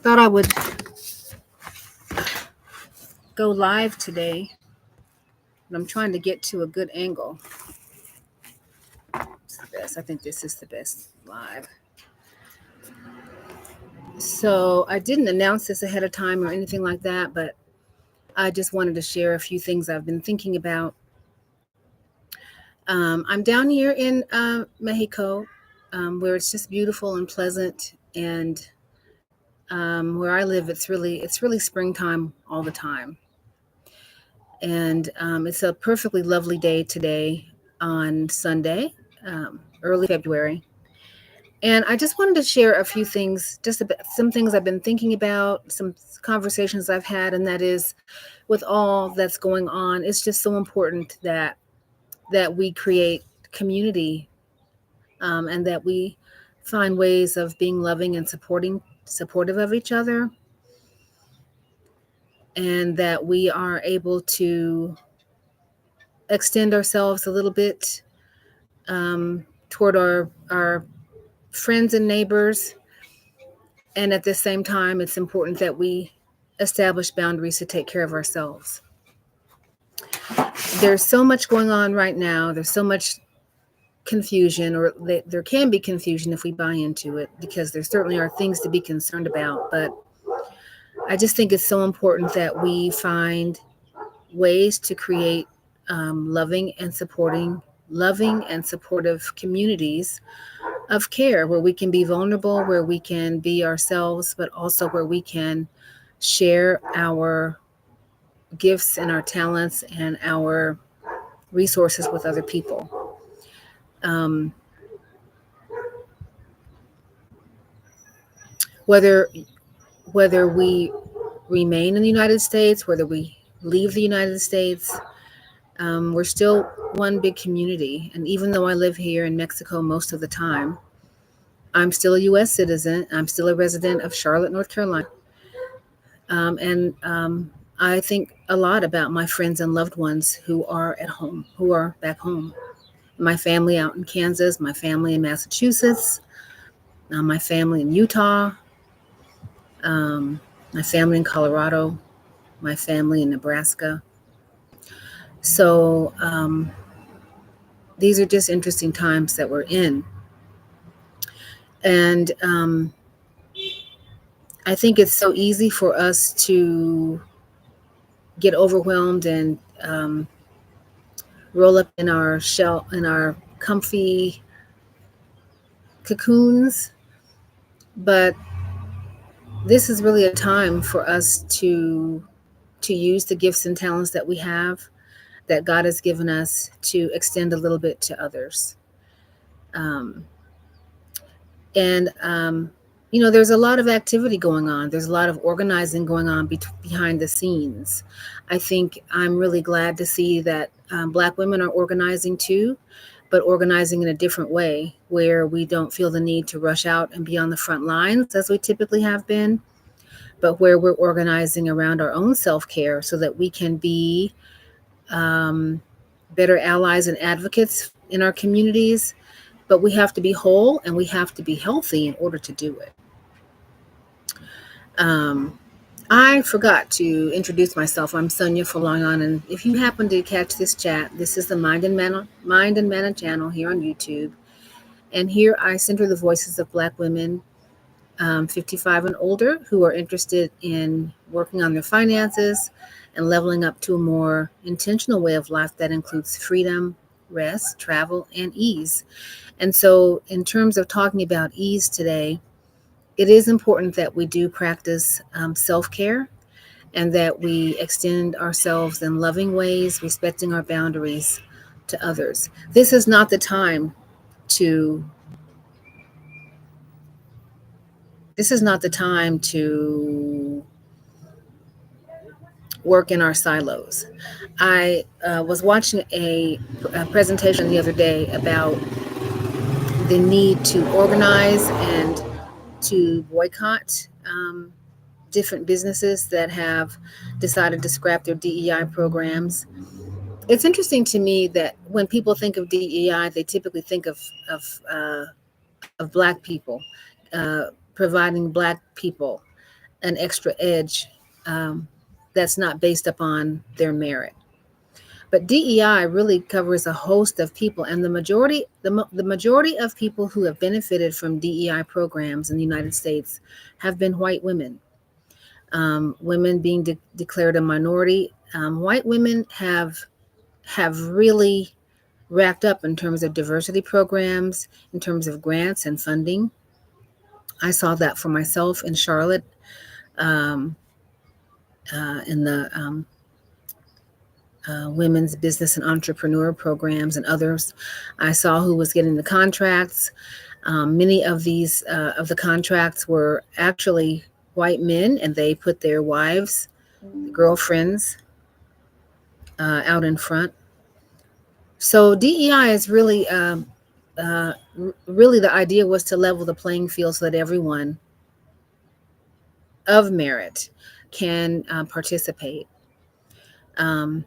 thought I would go live today, but I'm trying to get to a good angle. It's the best. I think this is the best live. So I didn't announce this ahead of time or anything like that, but I just wanted to share a few things I've been thinking about. I'm down here in Mexico, where it's just beautiful and pleasant, and where I live, it's really springtime all the time. And it's a perfectly lovely day today on Sunday, early February. And I just wanted to share a few things, just about some things I've been thinking about, some conversations I've had, and that is, with all that's going on, it's just so important that we create community, and that we find ways of being loving and supportive of each other, and that we are able to extend ourselves a little bit, toward our friends and neighbors. And at the same time, it's important that we establish boundaries to take care of ourselves. There's so much going on right now. There's so much confusion, or there can be confusion if we buy into it, because there certainly are things to be concerned about. But I just think it's so important that we find ways to create loving and supportive communities of care, where we can be vulnerable, where we can be ourselves, but also where we can share our gifts and our talents and our resources with other people. Um, whether whether we remain in the United States, whether we leave the United States, we're still one big community. And even though I live here in Mexico most of the time, I'm still a U.S. citizen. I'm still a resident of Charlotte, North Carolina. And I think a lot about my friends and loved ones who are at home, who are back home. My family out in Kansas, my family in Massachusetts, my family in Utah, um, my family in Colorado, my family in Nebraska. So these are just interesting times that we're in. And I think it's so easy for us to get overwhelmed and roll up in our shell, in our comfy cocoons. But this is really a time for us to use the gifts and talents that we have, that God has given us, to extend a little bit to others. Um, and there's a lot of activity going on. There's a lot of organizing going on behind the scenes. I think I'm really glad to see that Black women are organizing too, but organizing in a different way, where we don't feel the need to rush out and be on the front lines as we typically have been, but where we're organizing around our own self-care so that we can be um, better allies and advocates in our communities. But we have to be whole and we have to be healthy in order to do it. Um, I forgot to introduce myself. I'm Sonia Folayan, and if you happen to catch this chat, this is the Mind and Mana channel here on YouTube. And here I center the voices of Black women, 55 and older, who are interested in working on their finances and leveling up to a more intentional way of life that includes freedom, rest, travel, and ease. And so, in terms of talking about ease today, it is important that we do practice self-care, and that we extend ourselves in loving ways, respecting our boundaries to others. To this is not the time to work in our silos. I was watching a presentation the other day about the need to organize and to boycott different businesses that have decided to scrap their DEI programs. It's interesting to me that when people think of DEI, they typically think of Black people, providing Black people an extra edge that's not based upon their merit. But DEI really covers a host of people, and the majority of people who have benefited from DEI programs in the United States have been white women. Women being declared a minority, white women have really racked up in terms of diversity programs, in terms of grants and funding. I saw that for myself in Charlotte, um, in the women's business and entrepreneur programs and others. I saw who was getting the contracts. Many of these of the contracts were actually white men, and they put their wives, girlfriends, out in front. So DEI is really the idea was to level the playing field so that everyone of merit can participate. Um,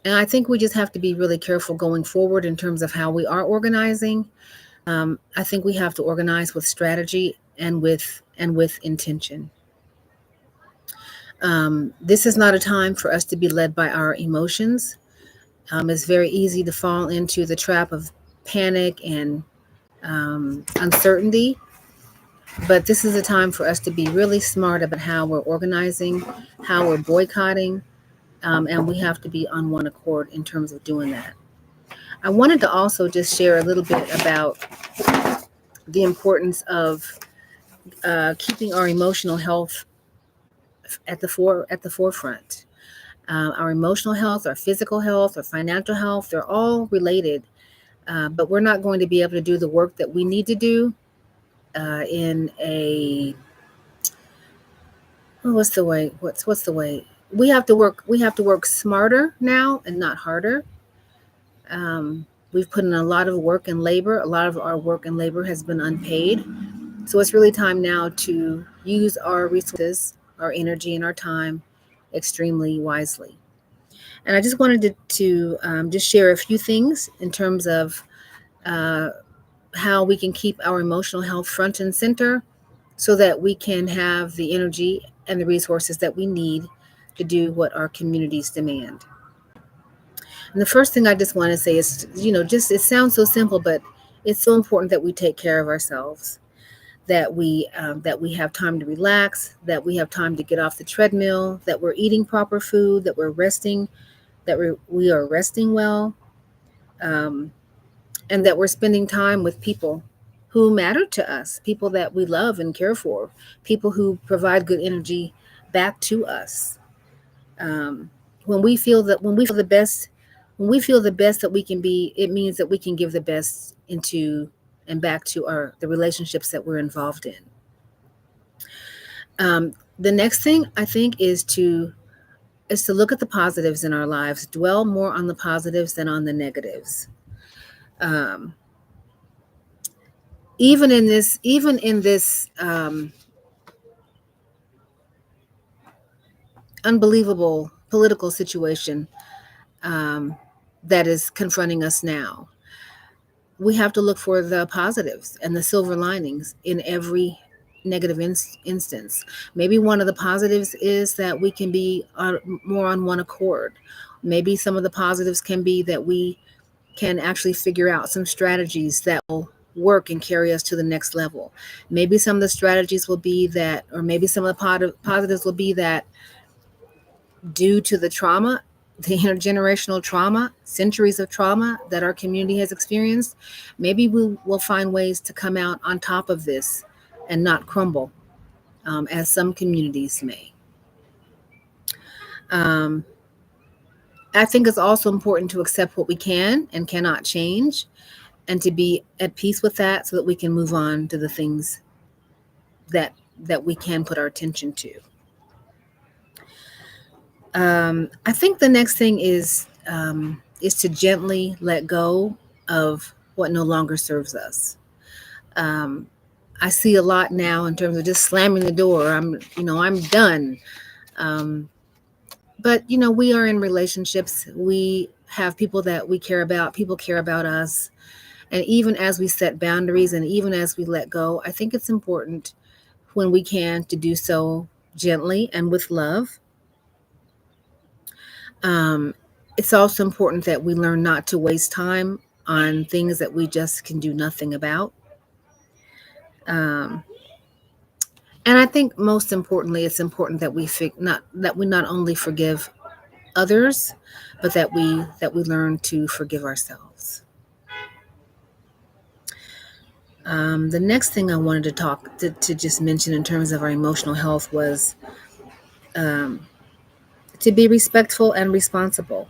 and I think we just have to be really careful going forward in terms of how we are organizing. I think we have to organize with strategy and with intention. This is not a time for us to be led by our emotions. It's very easy to fall into the trap of panic and uncertainty. But this is a time for us to be really smart about how we're organizing, how we're boycotting, and we have to be on one accord in terms of doing that. I wanted to also just share a little bit about the importance of keeping our emotional health at the forefront. Our emotional health, our physical health, our financial health, they're all related. But we're not going to be able to do the work that we need to do in a what's the way? What's the way? We have to work smarter now and not harder. We've put in a lot of work and labor. A lot of our work and labor has been unpaid. So it's really time now to use our resources, our energy, and our time extremely wisely. And I just wanted to just share a few things in terms of uh, how we can keep our emotional health front and center so that we can have the energy and the resources that we need to do what our communities demand. And the first thing I just want to say is, just it sounds so simple, but it's so important that we take care of ourselves, that we have time to relax, that we have time to get off the treadmill, that we're eating proper food, that we're resting, that we are resting well, um, and that we're spending time with people who matter to us, people that we love and care for, people who provide good energy back to us. Um, when we feel the best, when we feel the best that we can be, it means that we can give the best into and back to our the relationships that we're involved in. The next thing I think is to look at the positives in our lives, dwell more on the positives than on the negatives. Um, even in this unbelievable political situation um, that is confronting us now, we have to look for the positives and the silver linings in every negative instance. Maybe one of the positives is that we can be more on one accord. Maybe some of the positives can be that we can actually figure out some strategies that will work and carry us to the next level. Maybe some of the strategies will be that, or maybe some of the positives will be that due to the trauma, the intergenerational trauma, centuries of trauma that our community has experienced, maybe we will find ways to come out on top of this and not crumble, as some communities may. Um, I think it's also important to accept what we can and cannot change and to be at peace with that so that we can move on to the things that we can put our attention to. I think the next thing is to gently let go of what no longer serves us. Um, I see a lot now in terms of just slamming the door. I'm done. Um, but we are in relationships. We have people that we care about. People care about us. And even as we set boundaries and even as we let go, I think it's important when we can to do so gently and with love. Um, it's also important that we learn not to waste time on things that we just can do nothing about. Um, and I think most importantly, it's important that we not only forgive others, but that we learn to forgive ourselves. The next thing I wanted to to just mention in terms of our emotional health was um, to be respectful and responsible,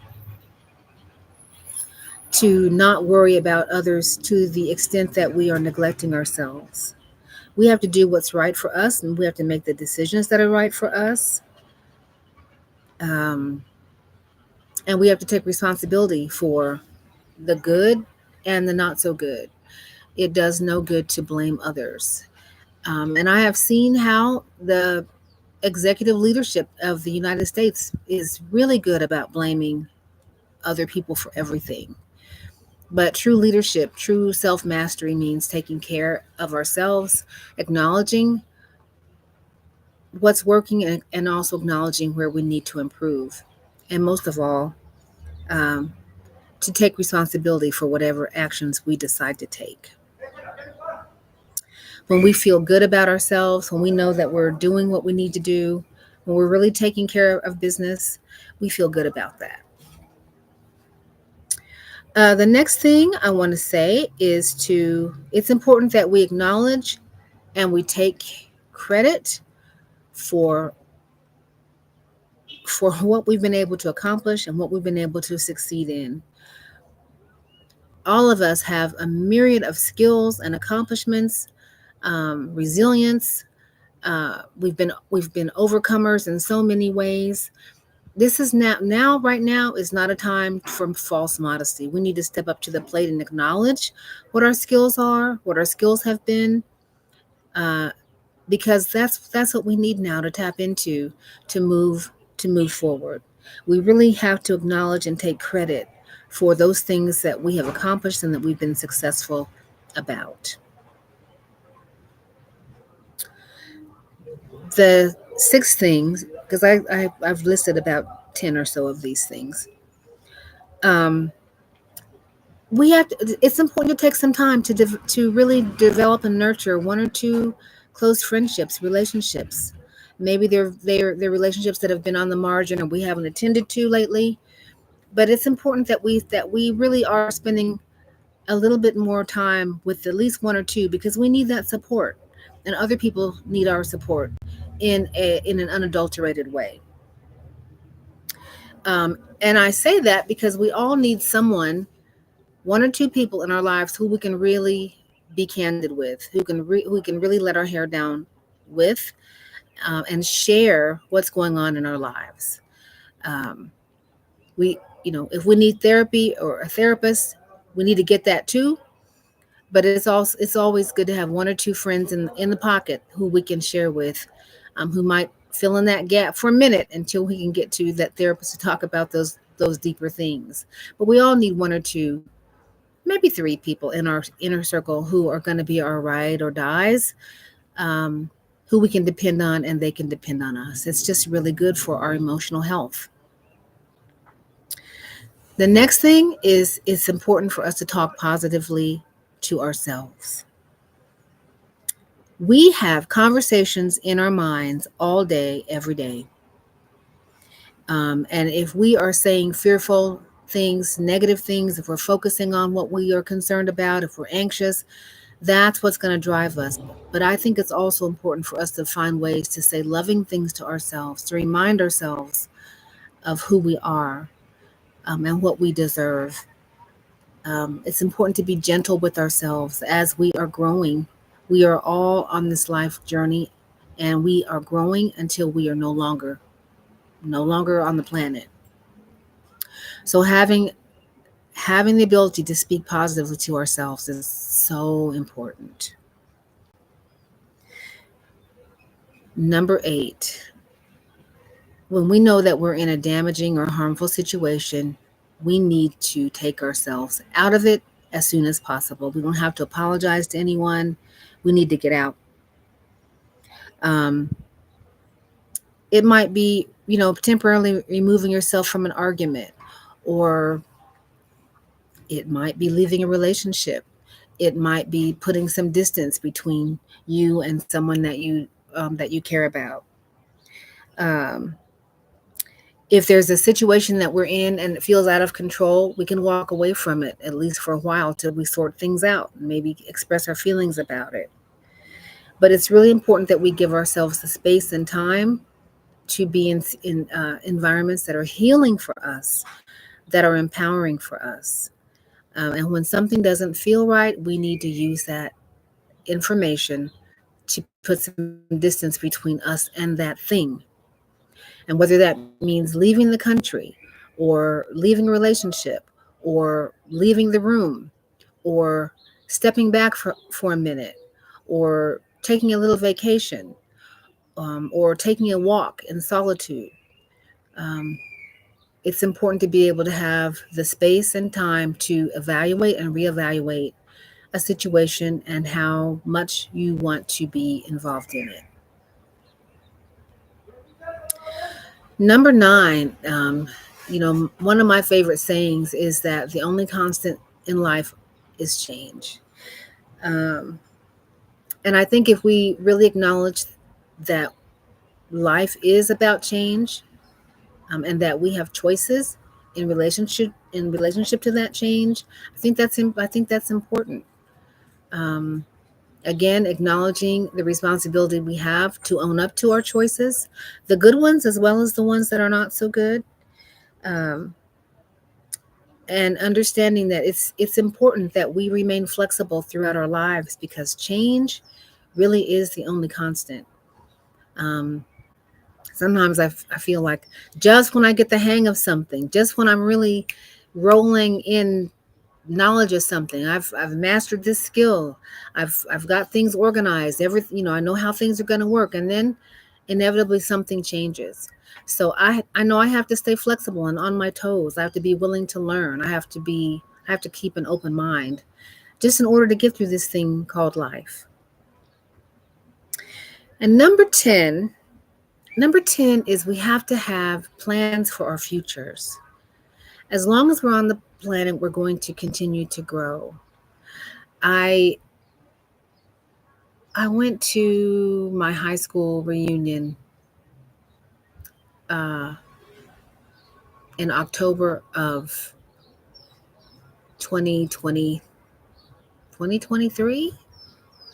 to not worry about others to the extent that we are neglecting ourselves. We have to do what's right for us, and we have to make the decisions that are right for us. Um, and we have to take responsibility for the good and the not so good. It does no good to blame others. And I have seen how the executive leadership of the United States is really good about blaming other people for everything. But true leadership, true self mastery means taking care of ourselves, acknowledging what's working, and also acknowledging where we need to improve. And most of all, um, to take responsibility for whatever actions we decide to take. When we feel good about ourselves, when we know that we're doing what we need to do, when we're really taking care of business, we feel good about that. The next thing I want to say is it's important that we acknowledge and we take credit for what we've been able to accomplish and what we've been able to succeed in. All of us have a myriad of skills and accomplishments, resilience. We've been overcomers in so many ways. This is now right now is not a time for false modesty. We need to step up to the plate and acknowledge what our skills are, what our skills have been, uh, because that's what we need now to tap into to move forward. We really have to acknowledge and take credit for those things that we have accomplished and that we've been successful about. The six things, because I've listed about 10 or so of these things. Um, it's important to take some time to really develop and nurture one or two close friendships, relationships. Maybe they're relationships that have been on the margin or we haven't attended to lately. But it's important that we really are spending a little bit more time with at least one or two, because we need that support, and other people need our support in an unadulterated way. And I say that because we all need someone, one or two people in our lives who we can really be candid with, who can really let our hair down with, and share what's going on in our lives. Um, if we need therapy or a therapist, we need to get that too. But it's always good to have one or two friends in the pocket who we can share with, who might fill in that gap for a minute until we can get to that therapist to talk about those deeper things. But we all need one or two, maybe three people in our inner circle who are going to be our ride or dies, um, who we can depend on and they can depend on us. It's just really good for our emotional health. The next thing is it's important for us to talk positively to ourselves. We have conversations in our minds all day, every day. And if we are saying fearful things, negative things, if we're focusing on what we are concerned about, if we're anxious, that's what's going to drive us. But I think it's also important for us to find ways to say loving things to ourselves, to remind ourselves of who we are, and what we deserve. It's important to be gentle with ourselves as we are growing. We are all on this life journey, and we are growing until we are no longer on the planet. So having the ability to speak positively to ourselves is so important. Number 8, when we know that we're in a damaging or harmful situation, we need to take ourselves out of it as soon as possible. We don't have to apologize to anyone. We need to get out. Um, It might be, temporarily removing yourself from an argument, or it might be leaving a relationship. It might be putting some distance between you and someone that you care about. Um, if there's a situation that we're in and it feels out of control, we can walk away from it at least for a while till we sort things out and maybe express our feelings about it. But it's really important that we give ourselves the space and time to be in environments that are healing for us, that are empowering for us. And when something doesn't feel right, we need to use that information to put some distance between us and that thing. And whether that means leaving the country, or leaving a relationship, or leaving the room, or stepping back for a minute, or taking a little vacation, or taking a walk in solitude. Um, it's important to be able to have the space and time to evaluate and reevaluate a situation and how much you want to be involved in it. Number nine, one of my favorite sayings is that the only constant in life is change. Um, and I think if we really acknowledge that life is about change, and that we have choices in relationship to that change, I think that's important. Um, Again, acknowledging the responsibility we have to own up to our choices, the good ones as well as the ones that are not so good. Um, and understanding that it's important that we remain flexible throughout our lives, because change really is the only constant. Um, Sometimes I feel like just when I get the hang of something, just when I'm really rolling in knowledge of something, I've mastered this skill, I've got things organized, I know how things are going to work, and then inevitably something changes. So I know I have to stay flexible and on my toes. I have to be willing to learn. I have to keep an open mind, just in order to get through this thing called life. And number 10 is we have to have plans for our futures. As long as we're on the planet, we're going to continue to grow. I I went to my high school reunion uh, in October of 2020, 2023.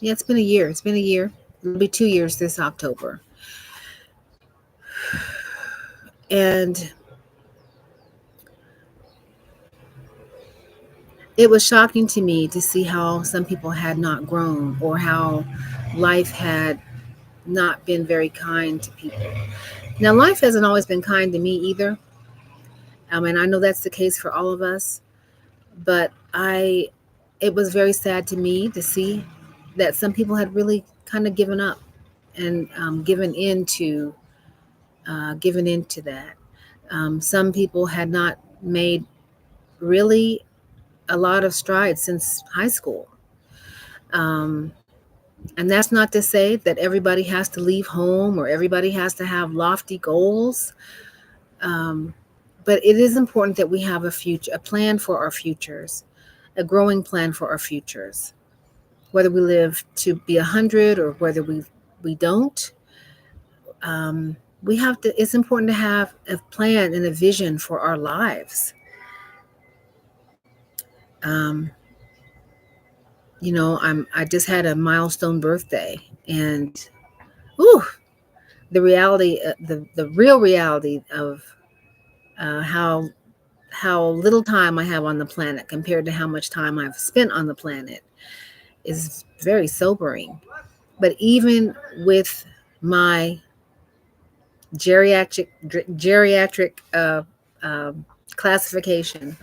Yeah, it's been a year. It's been a year. It'll be 2 years this October. And it was shocking to me to see how some people had not grown, or how life had not been very kind to people. Now, life hasn't always been kind to me either. And I know that's the case for all of us. But it was very sad to me to see that some people had really kind of given up, and given into that. Some people had not made really a lot of strides since high school. Um, and that's not to say that everybody has to leave home or everybody has to have lofty goals. Um, but it is important that we have a plan for our futures, a growing plan for our futures, whether we live to be 100 or whether we don't. We have to. It's important to have a plan and a vision for our lives. Um, I just had a milestone birthday, and ooh, the reality, the real reality of how little time I have on the planet compared to how much time I've spent on the planet is very sobering. But even with my geriatric classification,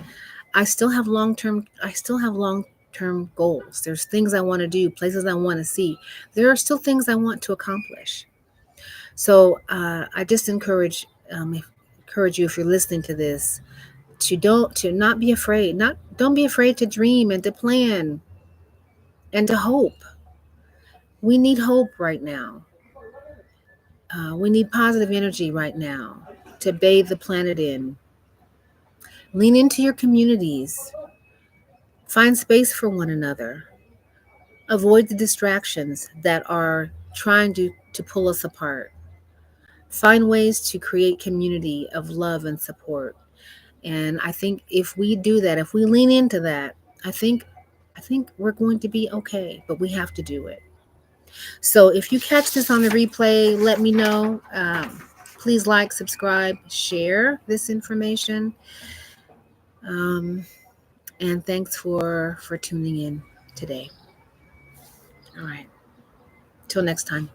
I still have long term goals. There's things I want to do, places I want to see. There are still things I want to accomplish. So I just encourage you, if you're listening to this, to not be afraid. Not Don't be afraid to dream and to plan and to hope. We need hope right now. We need positive energy right now to bathe the planet in. Lean into your communities. Find space for one another. Avoid the distractions that are trying to pull us apart. Find ways to create community of love and support. And I think if we do that, if we lean into that, I think I think we're going to be okay, but we have to do it. So if you catch this on the replay, let me know. Please like, subscribe, share this information. Um, and thanks for tuning in today. All right. Till next time.